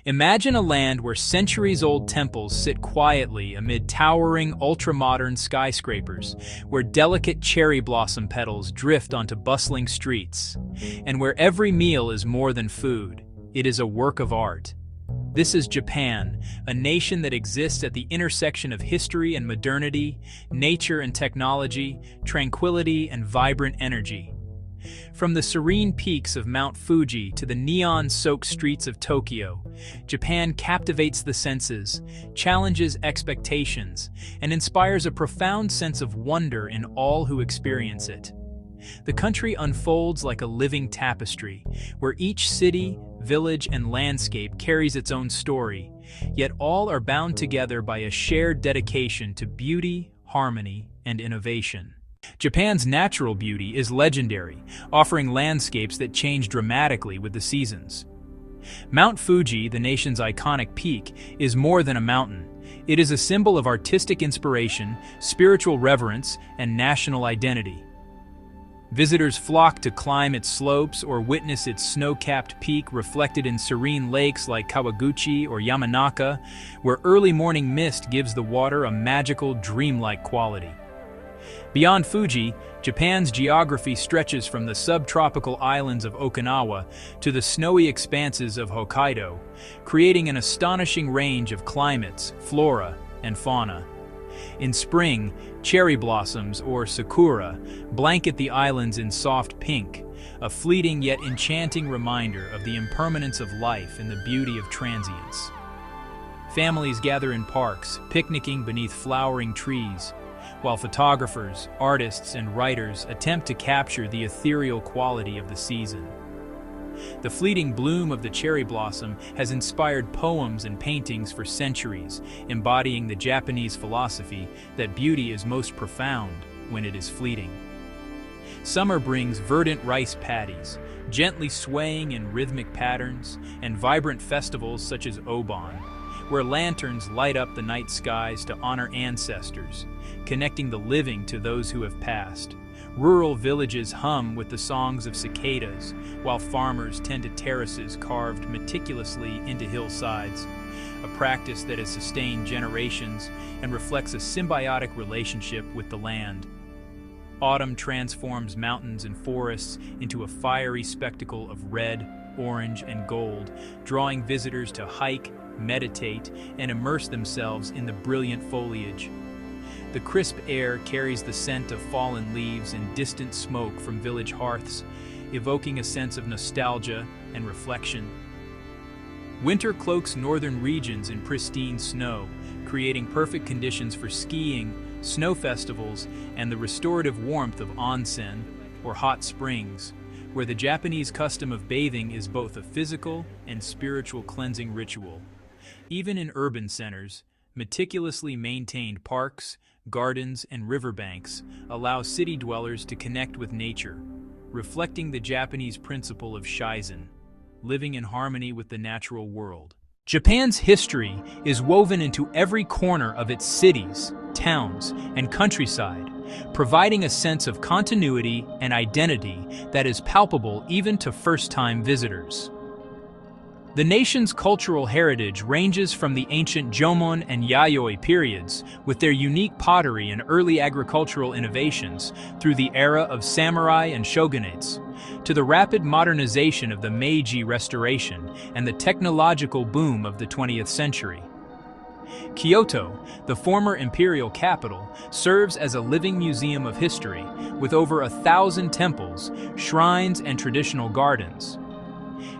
Imagine a land where centuries-old temples sit quietly amid towering, ultra-modern skyscrapers, where delicate cherry blossom petals drift onto bustling streets, and where every meal is more than food. It is a work of art. This is Japan, a nation that exists at the intersection of history and modernity, nature and technology, tranquility and vibrant energy. From the serene peaks of Mount Fuji to the neon-soaked streets of Tokyo, Japan captivates the senses, challenges expectations, and inspires a profound sense of wonder in all who experience it. The country unfolds like a living tapestry, where each city, village, and landscape carries its own story, yet all are bound together by a shared dedication to beauty, harmony, and innovation. Japan's natural beauty is legendary, offering landscapes that change dramatically with the seasons. Mount Fuji, the nation's iconic peak, is more than a mountain. It is a symbol of artistic inspiration, spiritual reverence, and national identity. Visitors flock to climb its slopes or witness its snow-capped peak reflected in serene lakes like Kawaguchi or Yamanaka, where early morning mist gives the water a magical, dreamlike quality. Beyond Fuji, Japan's geography stretches from the subtropical islands of Okinawa to the snowy expanses of Hokkaido, creating an astonishing range of climates, flora, and fauna. In spring, cherry blossoms, or sakura, blanket the islands in soft pink, a fleeting yet enchanting reminder of the impermanence of life and the beauty of transience. Families gather in parks, picnicking beneath flowering trees, while photographers, artists, and writers attempt to capture the ethereal quality of the season. The fleeting bloom of the cherry blossom has inspired poems and paintings for centuries, embodying the Japanese philosophy that beauty is most profound when it is fleeting. Summer brings verdant rice paddies, gently swaying in rhythmic patterns, and vibrant festivals such as Obon, where lanterns light up the night skies to honor ancestors, connecting the living to those who have passed. Rural villages hum with the songs of cicadas, while farmers tend to terraces carved meticulously into hillsides, a practice that has sustained generations and reflects a symbiotic relationship with the land. Autumn transforms mountains and forests into a fiery spectacle of red, orange, and gold, drawing visitors to hike, meditate, and immerse themselves in the brilliant foliage. The crisp air carries the scent of fallen leaves and distant smoke from village hearths, evoking a sense of nostalgia and reflection. Winter cloaks northern regions in pristine snow, creating perfect conditions for skiing, snow festivals, and the restorative warmth of onsen, or hot springs, where the Japanese custom of bathing is both a physical and spiritual cleansing ritual. Even in urban centers, meticulously maintained parks, gardens, and riverbanks allow city dwellers to connect with nature, reflecting the Japanese principle of shizen, living in harmony with the natural world. Japan's history is woven into every corner of its cities, towns, and countryside, providing a sense of continuity and identity that is palpable even to first-time visitors. The nation's cultural heritage ranges from the ancient Jomon and Yayoi periods, with their unique pottery and early agricultural innovations, through the era of samurai and shogunates, to the rapid modernization of the Meiji Restoration and the technological boom of the 20th century. Kyoto, the former imperial capital, serves as a living museum of history, with over 1,000 temples, shrines, and traditional gardens.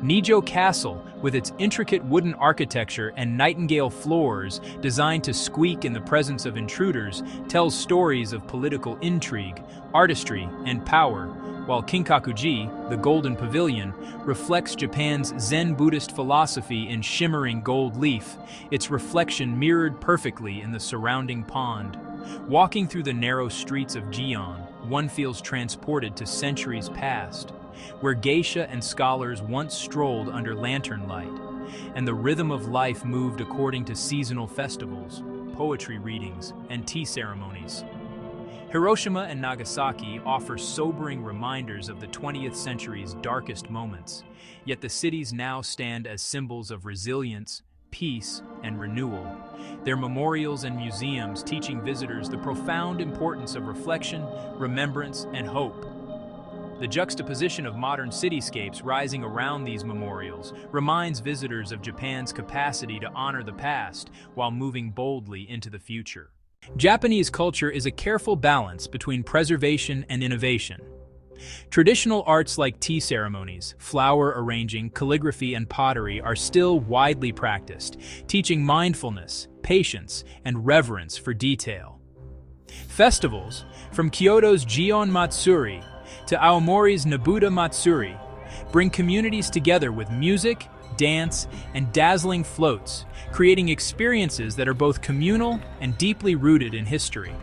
Nijo Castle, with its intricate wooden architecture and nightingale floors designed to squeak in the presence of intruders, tells stories of political intrigue, artistry, and power, while Kinkakuji, the Golden Pavilion, reflects Japan's Zen Buddhist philosophy in shimmering gold leaf, its reflection mirrored perfectly in the surrounding pond. Walking through the narrow streets of Gion, one feels transported to centuries past, where geisha and scholars once strolled under lantern light, and the rhythm of life moved according to seasonal festivals, poetry readings, and tea ceremonies. Hiroshima and Nagasaki offer sobering reminders of the 20th century's darkest moments, yet the cities now stand as symbols of resilience, peace, and renewal, their memorials and museums teaching visitors the profound importance of reflection, remembrance, and hope. The juxtaposition of modern cityscapes rising around these memorials reminds visitors of Japan's capacity to honor the past while moving boldly into the future. Japanese culture is a careful balance between preservation and innovation. Traditional arts like tea ceremonies, flower arranging, calligraphy, and pottery are still widely practiced, teaching mindfulness, patience, and reverence for detail. Festivals, from Kyoto's Gion Matsuri to Aomori's Nobuta Matsuri, bring communities together with music, dance, and dazzling floats, creating experiences that are both communal and deeply rooted in history.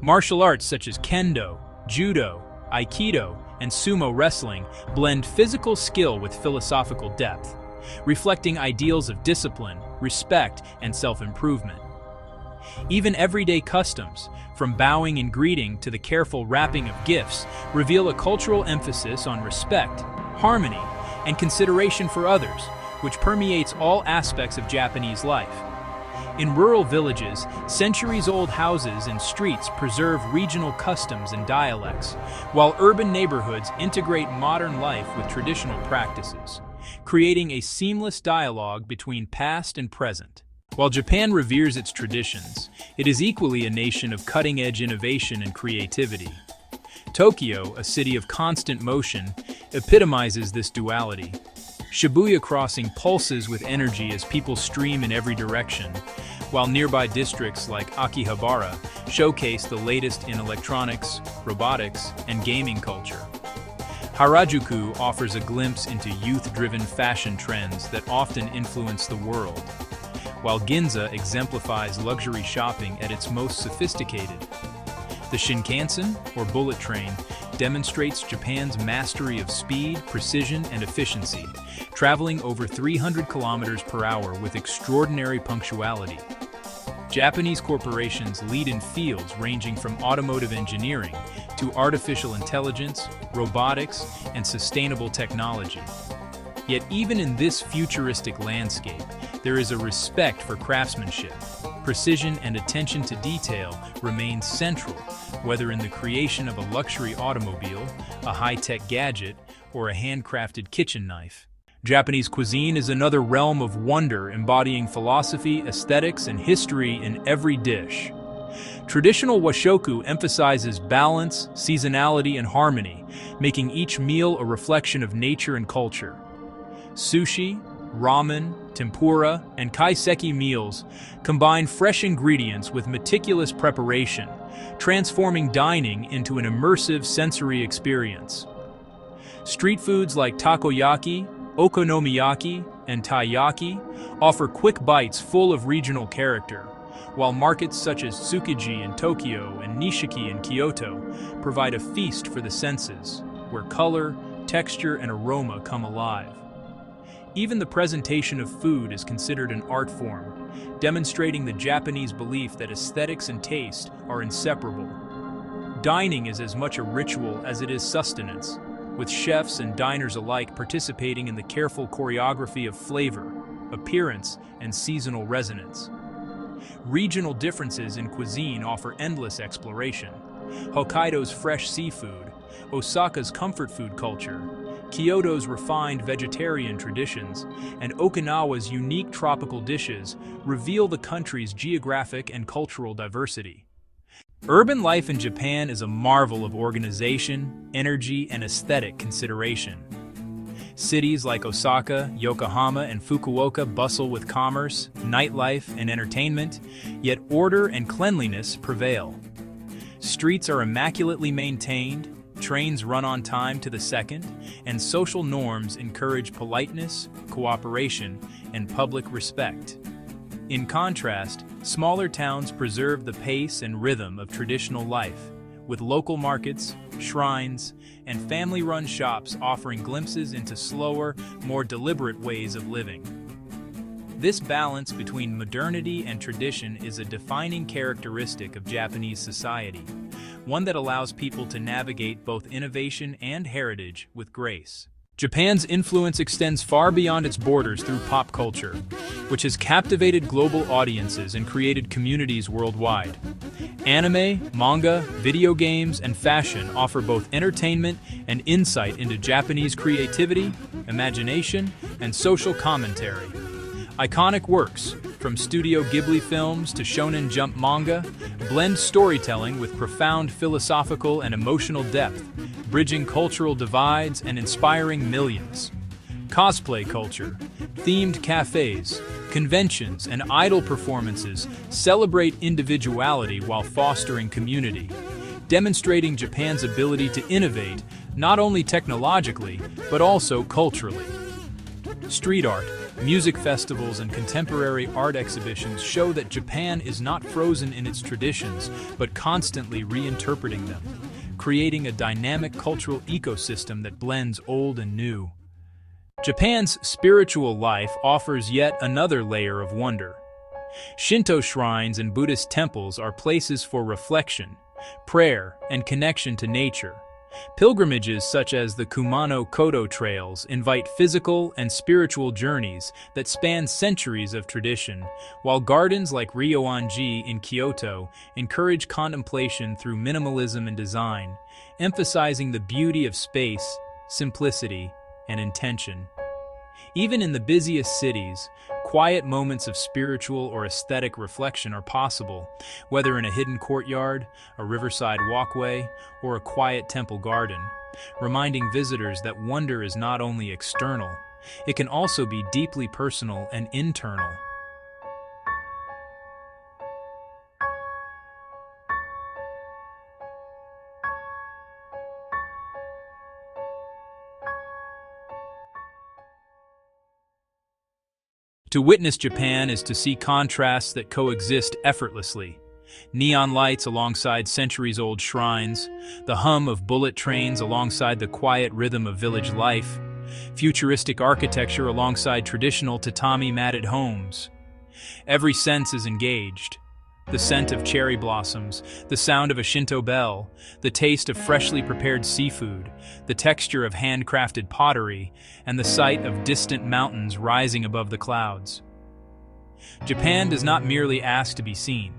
Martial arts such as kendo, judo, aikido, and sumo wrestling blend physical skill with philosophical depth, reflecting ideals of discipline, respect, and self-improvement. Even everyday customs, from bowing and greeting to the careful wrapping of gifts, reveal a cultural emphasis on respect, harmony, and consideration for others, which permeates all aspects of Japanese life. In rural villages, centuries-old houses and streets preserve regional customs and dialects, while urban neighborhoods integrate modern life with traditional practices, creating a seamless dialogue between past and present. While Japan reveres its traditions, it is equally a nation of cutting-edge innovation and creativity. Tokyo, a city of constant motion, epitomizes this duality. Shibuya Crossing pulses with energy as people stream in every direction, while nearby districts like Akihabara showcase the latest in electronics, robotics, and gaming culture. Harajuku offers a glimpse into youth-driven fashion trends that often influence the world, while Ginza exemplifies luxury shopping at its most sophisticated. The Shinkansen, or bullet train, demonstrates Japan's mastery of speed, precision, and efficiency, traveling over 300 kilometers per hour with extraordinary punctuality. Japanese corporations lead in fields ranging from automotive engineering to artificial intelligence, robotics, and sustainable technology. Yet even in this futuristic landscape, there is a respect for craftsmanship. Precision and attention to detail remain central, whether in the creation of a luxury automobile, a high-tech gadget, or a handcrafted kitchen knife. Japanese cuisine is another realm of wonder, embodying philosophy, aesthetics, and history in every dish. Traditional washoku emphasizes balance, seasonality, and harmony, making each meal a reflection of nature and culture. Sushi, ramen, tempura, and kaiseki meals combine fresh ingredients with meticulous preparation, transforming dining into an immersive sensory experience. Street foods like takoyaki, okonomiyaki, and taiyaki offer quick bites full of regional character, while markets such as Tsukiji in Tokyo and Nishiki in Kyoto provide a feast for the senses, where color, texture, and aroma come alive. Even the presentation of food is considered an art form, demonstrating the Japanese belief that aesthetics and taste are inseparable. Dining is as much a ritual as it is sustenance, with chefs and diners alike participating in the careful choreography of flavor, appearance, and seasonal resonance. Regional differences in cuisine offer endless exploration. Hokkaido's fresh seafood, Osaka's comfort food culture, Kyoto's refined vegetarian traditions, and Okinawa's unique tropical dishes reveal the country's geographic and cultural diversity. Urban life in Japan is a marvel of organization, energy, and aesthetic consideration. Cities like Osaka, Yokohama, and Fukuoka bustle with commerce, nightlife, and entertainment, yet order and cleanliness prevail. Streets are immaculately maintained, trains run on time to the second, and social norms encourage politeness, cooperation, and public respect. In contrast, smaller towns preserve the pace and rhythm of traditional life, with local markets, shrines, and family-run shops offering glimpses into slower, more deliberate ways of living. This balance between modernity and tradition is a defining characteristic of Japanese society, one that allows people to navigate both innovation and heritage with grace. Japan's influence extends far beyond its borders through pop culture, which has captivated global audiences and created communities worldwide. Anime, manga, video games, and fashion offer both entertainment and insight into Japanese creativity, imagination, and social commentary. Iconic works, from Studio Ghibli films to Shonen Jump manga, blend storytelling with profound philosophical and emotional depth, bridging cultural divides and inspiring millions. Cosplay culture, themed cafes, conventions, and idol performances celebrate individuality while fostering community, demonstrating Japan's ability to innovate not only technologically, but also culturally. Street art, music festivals, and contemporary art exhibitions show that Japan is not frozen in its traditions, but constantly reinterpreting them, creating a dynamic cultural ecosystem that blends old and new. Japan's spiritual life offers yet another layer of wonder. Shinto shrines and Buddhist temples are places for reflection, prayer, and connection to nature. Pilgrimages such as the Kumano-Kodo trails invite physical and spiritual journeys that span centuries of tradition, while gardens like Ryoanji in Kyoto encourage contemplation through minimalism and design, emphasizing the beauty of space, simplicity, and intention. Even in the busiest cities, quiet moments of spiritual or aesthetic reflection are possible, whether in a hidden courtyard, a riverside walkway, or a quiet temple garden, reminding visitors that wonder is not only external, it can also be deeply personal and internal. To witness Japan is to see contrasts that coexist effortlessly. Neon lights alongside centuries-old shrines, the hum of bullet trains alongside the quiet rhythm of village life, futuristic architecture alongside traditional tatami-matted homes. Every sense is engaged. The scent of cherry blossoms, the sound of a Shinto bell, the taste of freshly prepared seafood, the texture of handcrafted pottery, and the sight of distant mountains rising above the clouds. Japan does not merely ask to be seen.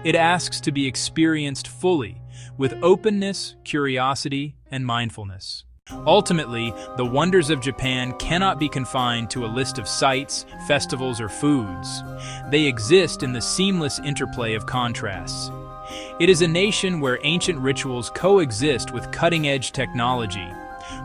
It asks to be experienced fully, with openness, curiosity, and mindfulness. Ultimately, the wonders of Japan cannot be confined to a list of sights, festivals, or foods. They exist in the seamless interplay of contrasts. It is a nation where ancient rituals coexist with cutting-edge technology,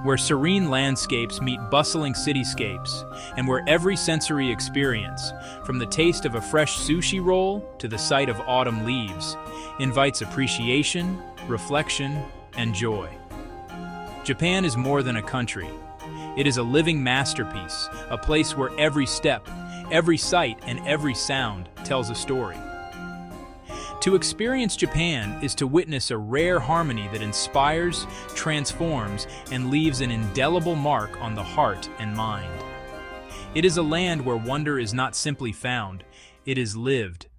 where serene landscapes meet bustling cityscapes, and where every sensory experience, from the taste of a fresh sushi roll to the sight of autumn leaves, invites appreciation, reflection, and joy. Japan is more than a country. It is a living masterpiece, a place where every step, every sight, and every sound tells a story. To experience Japan is to witness a rare harmony that inspires, transforms, and leaves an indelible mark on the heart and mind. It is a land where wonder is not simply found, it is lived.